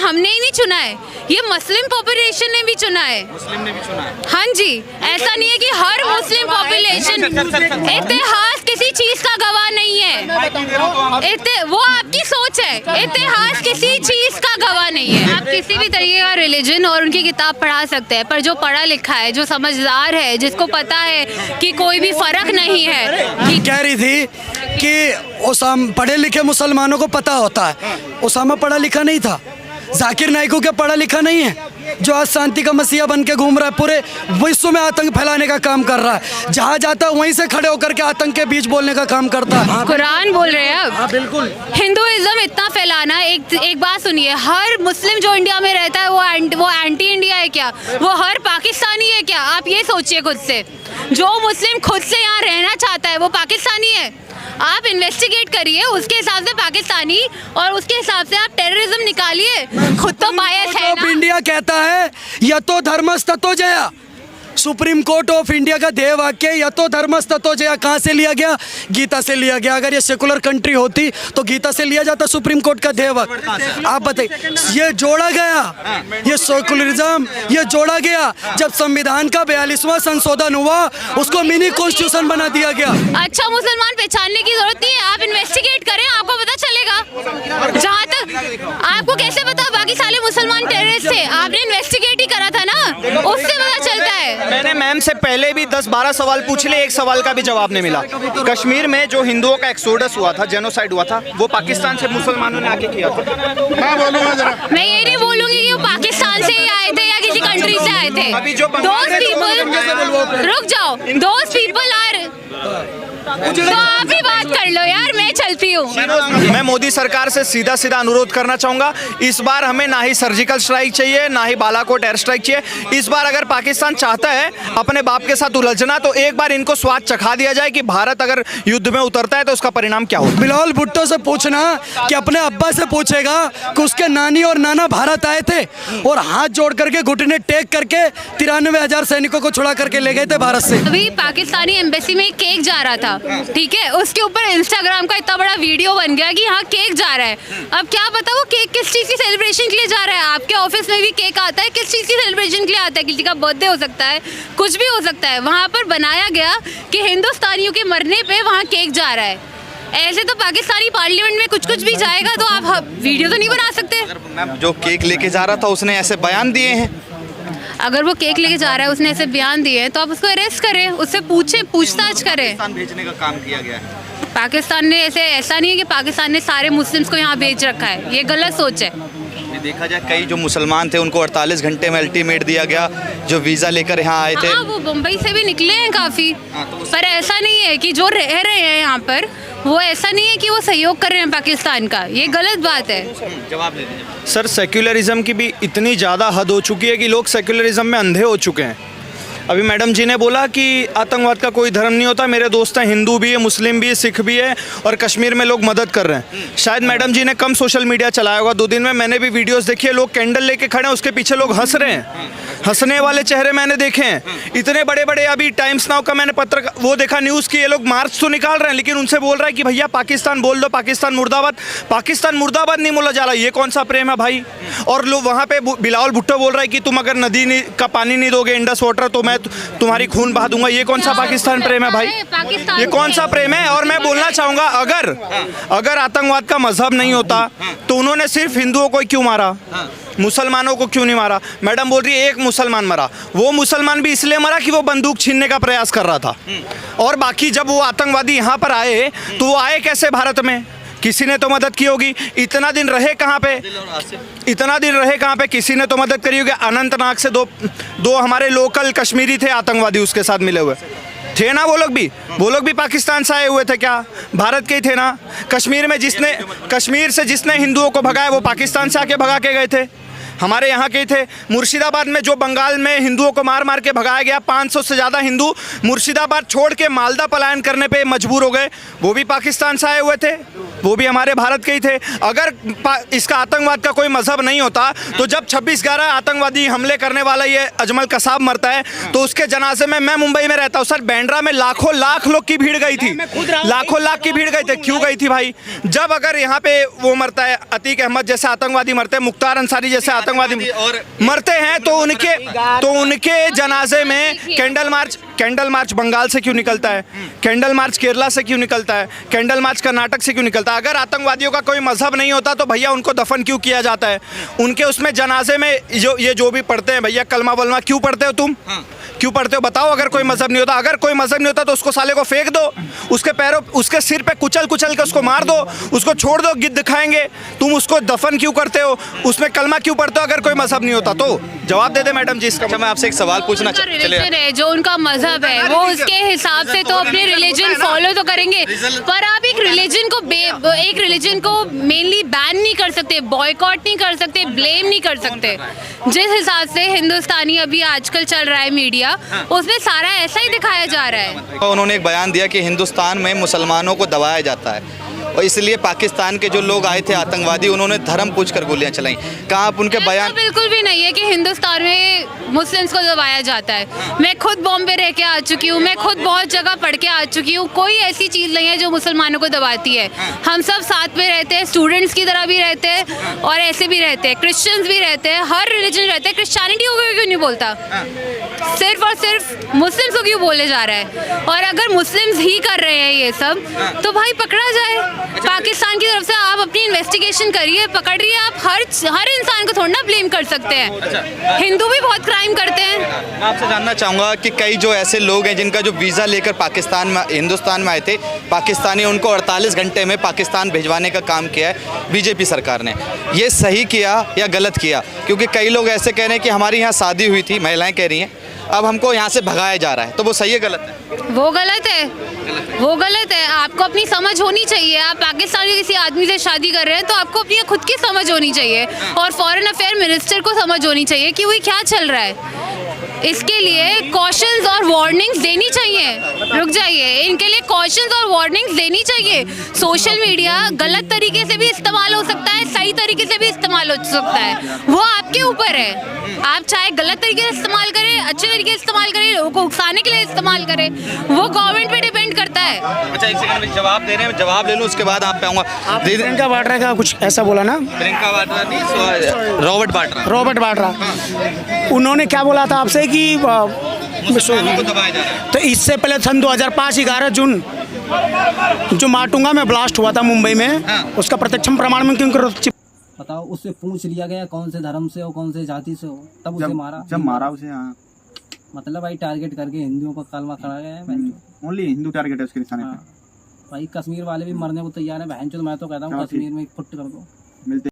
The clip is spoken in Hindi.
हमने ही नहीं चुना है, ये मुस्लिम पॉपुलेशन ने भी चुना है। मुस्लिम ने भी चुना है। हाँ जी, ऐसा नहीं है कि हर मुस्लिम पॉपुलेशन, इतिहास किसी चीज का गवाह नहीं है। वो आपकी सोच है, इतिहास किसी चीज का गवाह नहीं है। आप किसी भी तरीके का रिलीजन और उनकी किताब पढ़ा सकते हैं, पर जो पढ़ा लिखा है, जो समझदार है, जिसको पता है कि कोई भी फर्क नहीं है। कह रही थी कि पढ़े लिखे मुसलमानों को पता होता है, उसामा पढ़ा लिखा नहीं था, जाकिर नाइक क्या पढ़ा लिखा नहीं है, जो आज शांति का मसीहा बन के घूम रहा है, पूरे विश्व में आतंक फैलाने का काम कर रहा है, जहाँ जाता है वहीं से खड़े होकर के आतंक के बीच बोलने का काम करता है। कुरान बोल रहे हैं अब। हाँ बिल्कुल। हिंदुइज्म इतना फैलाना, एक बात सुनिए, हर मुस्लिम जो इंडिया में रहता है वो एंटी इंडिया है क्या? वो हर पाकिस्तानी है क्या? आप ये सोचिए खुद से। जो मुस्लिम खुद से यहाँ रहना चाहता है वो पाकिस्तानी है। आप इन्वेस्टिगेट करिए, उसके हिसाब से पाकिस्तानी और उसके हिसाब से आप टेररिज्म निकालिए। खुद तो बायस है ना। इंडिया कहता है यतो धर्मस्ततो जया, सुप्रीम कोर्ट ऑफ इंडिया का ध्येय वाक्य यतो धर्मस्ततो जया कहाँ से लिया गया? गीता से लिया गया। अगर ये सेकुलर कंट्री होती तो गीता से लिया जाता सुप्रीम कोर्ट का ध्येय वाक्य। आप बताइए, ये जोड़ा गया, ये सेकुलरिज्म ये जोड़ा गया जब संविधान का 42वां संशोधन हुआ, उसको मिनी कॉन्स्टिट्यूशन बना दिया गया। अच्छा, मुसलमान पहचानने की जरूरत नहीं है, आप इन्वेस्टिगेट करें, आपको पता चलेगा। जहाँ तक आपको कैसे पता बाकी सारे मुसलमान टेररिस्ट थे? आपने इन्वेस्टिगेट ही करा था ना, उससे पता चलता है। मैंने मैम से पहले भी 10-12 सवाल पूछ लिए, एक सवाल का भी जवाब नहीं मिला। कश्मीर में जो हिंदुओं का एक्सोडस हुआ था, जेनोसाइड हुआ था, वो पाकिस्तान से मुसलमानों ने आके किया था। मैं ये नहीं बोलूंगी कि वो पाकिस्तान से ही आए थे या किसी कंट्री से आए थे। अभी जो दोस्त पीपल, रुक जाओ, दोस्त पीपल आर, तो आप ही बात कर लो यार, मैं चलती हूँ। मैं मोदी सरकार से सीधा सीधा अनुरोध करना चाहूंगा, इस बार हमें ना ही सर्जिकल स्ट्राइक चाहिए, ना ही बालाकोट एयर स्ट्राइक चाहिए। इस बार अगर पाकिस्तान चाहता है अपने बाप के साथ उलझना, तो एक बार इनको स्वाद चखा दिया जाए कि भारत अगर युद्ध में उतरता है तो उसका परिणाम क्या होगा। बिलावल भुट्टो से पूछना कि अपने अब्बा से पूछेगा कि उसके नानी और नाना भारत आए थे और हाथ जोड़ करके घुटने टेक करके 93,000 सैनिकों को छुड़ा करके ले गए थे भारत से। अभी पाकिस्तानी एम्बेसी में केक जा रहा था, ठीक है, उसके ऊपर इंस्टाग्राम का इतना बड़ा वीडियो बन गया कि हाँ केक जा रहा है। अब क्या पता वो केक किस चीज़ की सेलिब्रेशन के लिए जा रहा है। आपके ऑफिस में भी केक आता है, किस चीज़ की सेलिब्रेशन के लिए आता है? किसी का बर्थडे हो सकता है, कुछ भी हो सकता है। वहाँ पर बनाया गया कि हिंदुस्तानियों के मरने पे वहाँ केक जा रहा है। ऐसे तो पाकिस्तानी पार्लियामेंट में कुछ कुछ भी जाएगा तो आप वीडियो तो नहीं बना सकते। मैम, जो केक लेके जा रहा था उसने ऐसे बयान दिए हैं। अगर वो केक लेके जा रहा है, उसने ऐसे बयान दिए हैं, तो आप उसको अरेस्ट करें, उससे पूछताछ करें। पाकिस्तान भेजने का काम किया गया है। पाकिस्तान ने ऐसा नहीं है कि पाकिस्तान ने सारे मुस्लिम्स को यहाँ भेज रखा है, ये गलत सोच है। देखा जाए कई जो मुसलमान थे उनको 48 घंटे में अल्टीमेट दिया गया, जो वीज़ा लेकर यहाँ आए थे। हाँ, वो मुंबई से भी निकले हैं काफ़ी, पर ऐसा नहीं है कि जो रह रहे हैं यहाँ पर, वो ऐसा नहीं है कि वो सहयोग कर रहे हैं पाकिस्तान का, ये गलत बात है। जवाब दे दीजिए सर। सेक्युलरिज्म की भी इतनी ज़्यादा हद हो चुकी है कि लोग सेक्युलरिज्म में अंधे हो चुके हैं। अभी मैडम जी ने बोला कि आतंकवाद का कोई धर्म नहीं होता, मेरे दोस्त हैं, हिंदू भी है, मुस्लिम भी है, सिख भी है, और कश्मीर में लोग मदद कर रहे हैं। शायद मैडम जी ने कम सोशल मीडिया चलाया होगा 2 दिन में, मैंने भी वीडियोस देखी है, लोग कैंडल लेके खड़े हैं, उसके पीछे लोग हंस रहे हैं, हंसने वाले चेहरे मैंने देखे हैं। इतने बड़े बड़े, अभी टाइम्स नाउ का मैंने पत्र वो देखा न्यूज़ की, ये लोग मार्च तो निकाल रहे हैं, लेकिन उनसे बोल रहा है कि भैया पाकिस्तान बोल दो, पाकिस्तान मुर्दाबाद। पाकिस्तान मुर्दाबाद नहीं बोला जा रहा, ये कौन सा प्रेम है भाई? और लोग वहाँ पे बिलावल भुट्टो बोल रहा है कि तुम अगर नदी का पानी नहीं दोगे, इंडस वाटर, तो मैं तुम्हारी खून बहा दूंगा। ये कौन सा पाकिस्तान प्रेम है भाई? ये कौन सा प्रेम है? और मैं बोलना चाहूंगा, अगर आतंकवाद का मजहब नहीं होता तो उन्होंने सिर्फ हिंदुओं को क्यों मारा, मुसलमानों को क्यों नहीं मारा? मैडम बोल रही है एक मुसलमान मरा, वो मुसलमान भी इसलिए मरा कि वो बंदूक छीनने का प्रयास कर रहा था। और बाकी जब वो आतंकवादी यहाँ पर आए तो वो आए कैसे भारत में? किसी ने तो मदद की होगी। इतना दिन रहे कहाँ पे? किसी ने तो मदद करी होगी। अनंतनाग से दो हमारे लोकल कश्मीरी थे आतंकवादी, उसके साथ मिले हुए थे ना। वो लोग भी पाकिस्तान से आए हुए थे क्या? भारत के ही थे ना। कश्मीर से जिसने हिंदुओं को भगाया वो पाकिस्तान से आके भगा के गए थे। हमारे यहाँ के ही थे। मुर्शिदाबाद में जो बंगाल में हिंदुओं को मार मार के भगाया गया, 500 से ज़्यादा हिंदू मुर्शिदाबाद छोड़ के मालदा पलायन करने पे मजबूर हो गए, वो भी पाकिस्तान से आए हुए थे, वो भी हमारे भारत के ही थे। अगर इसका आतंकवाद का कोई मजहब नहीं होता तो जब 26/11 आतंकवादी हमले करने वाला ये अजमल कसाब मरता है तो उसके जनाजे में, मैं मुंबई में रहता हूँ सर, बैंड्रा में लाखों लाख लोग की भीड़ गई थी, लाखों लाख की भीड़ गई थी। क्यों गई थी भाई? जब अगर यहाँ पे वो मरता है, अतीक अहमद जैसे आतंकवादी मरते हैं, मुख्तार अंसारी जैसे आतंकवादी मरते हैं, तो उनके जनाजे में कैंडल मार्च बंगाल से क्यों निकलता है? कैंडल मार्च केरला से क्यों निकलता है? कैंडल मार्च कर्नाटक से क्यों निकलता है? अगर आतंकवादियों का कोई मजहब नहीं होता तो भैया उनको दफन क्यों किया जाता है? उनके उसमें जनाजे में जो भी पढ़ते हैं भैया, कलमा वलमा क्यों पढ़ते हो तुम? क्यों पढ़ते हो बताओ? अगर कोई मजहब नहीं होता, अगर कोई मजहब नहीं होता तो उसको साले को फेंक दो, उसके पैरों, उसके सिर पे कुचल के उसको मार दो, उसको छोड़ दो, गिद्ध खाएंगे। तुम उसको दफन क्यों करते हो? उसमें कलमा क्यों पढ़ते हो अगर कोई मजहब नहीं होता तो? जवाब दे दे मैडम जी इसका। अच्छा, मैं आपसे एक सवाल पूछना रिलीजन है, जो उनका मजहब है वो उसके हिसाब से तो अपने रिलीजन फॉलो तो करेंगे, पर आप एक रिलीजन को मेनली बैन नहीं कर सकते, बॉयकॉट नहीं कर सकते, ब्लेम नहीं कर सकते। जिस हिसाब से हिंदुस्तानी अभी आजकल चल रहा है मीडिया, उसमें सारा ऐसा ही दिखाया जा रहा है। उन्होंने एक बयान दिया कि हिंदुस्तान में मुसलमानों को दबाया जाता है और इसलिए पाकिस्तान के जो लोग आए थे आतंकवादी, उन्होंने धर्म पूछकर गोलियां चलाई। कहाँ आप उनके बयान? बिल्कुल भी नहीं है कि हिंदुस्तान में मुस्लिम्स को दबाया जाता है। मैं खुद बॉम्बे रह के आ चुकी हूँ, मैं खुद बहुत जगह पढ़ के आ चुकी हूँ, कोई ऐसी चीज़ नहीं है जो मुसलमानों को दबाती है। हम सब साथ में रहते हैं, स्टूडेंट्स की तरह भी रहते हैं और ऐसे भी रहते हैं, क्रिश्चियंस भी रहते हैं, हर रिलीजन रहते हैं। क्रिश्चियनिटी को क्यों नहीं बोलता? सिर्फ और सिर्फ मुस्लिम्स को क्यों बोले जा रहा है? और अगर मुस्लिम्स ही कर रहे हैं ये सब तो भाई पकड़ा जाए। पाकिस्तान की तरफ से आप अपनी इन्वेस्टिगेशन करिए, पकड़िए। आप हर इंसान को थोड़ा ना ब्लेम कर सकते हैं। हिंदू भी बहुत क्राइम करते हैं। मैं आपसे जानना चाहूँगा कि कई जो ऐसे लोग हैं जिनका जो वीज़ा लेकर हिंदुस्तान में आए थे, पाकिस्तानी उनको 48 घंटे में पाकिस्तान भिजवाने का काम किया है बीजेपी सरकार ने। ये सही किया या गलत किया? क्योंकि कई लोग ऐसे कह रहे हैं कि हमारी यहाँ शादी हुई थी, महिलाएं कह रही हैं, अब हमको यहाँ से भगाया जा रहा है, तो वो सही है गलत है? वो गलत है, वो गलत है। आपको अपनी समझ होनी चाहिए। आप पाकिस्तान के किसी आदमी से शादी कर रहे हैं तो आपको अपनी खुद की समझ होनी चाहिए और फॉरेन अफेयर मिनिस्टर को समझ होनी चाहिए कि वो क्या चल रहा है। इसके लिए कॉशंस और वार्निंग्स देनी चाहिए। रुक जाइए, इनके लिए कॉशंस और वार्निंग्स देनी चाहिए। सोशल मीडिया गलत तरीके से भी इस्तेमाल हो सकता है, सही तरीके से भी इस्तेमाल हो सकता है, वो आपके ऊपर है। आप चाहे गलत तरीके से इस्तेमाल करें, अच्छे तरीके से इस्तेमाल करें, लोगों को उकसाने के लिए इस्तेमाल करें, वो गवर्नमेंट पे डिपेंड करता है। अच्छा, एक सेकंड में जवाब दे रहे हैं, जवाब ले लूँ उसके बाद आप पे आऊँगा। प्रियंका वाड्रा का कुछ ऐसा बोला ना, प्रियंका वाड्रा नहीं, रॉबर्ट वाड्रा, उन्होंने क्या बोला था आपसे कि मुसलमानों को दबाया जा रहा है। तो इससे पहले सन 2005 11 जून जो माटुंगा में ब्लास्ट हुआ था मुंबई में, उसका प्रत्यक्ष प्रमाण में क्यों बताओ, उससे पूछ लिया गया कौन से धर्म से हो, कौन से जाति से हो, तब उसे मारा? जब मारा उसे, हाँ, मतलब भाई टारगेट करके हिंदुओं का कलमा खड़ा गया है। ओनली हिंदू टारगेट है उसके निशाने पे। भाई कश्मीर वाले भी मरने को तैयार है बहन चोद। मैं तो कहता हूँ कश्मीर में फुट कर दो। मिलते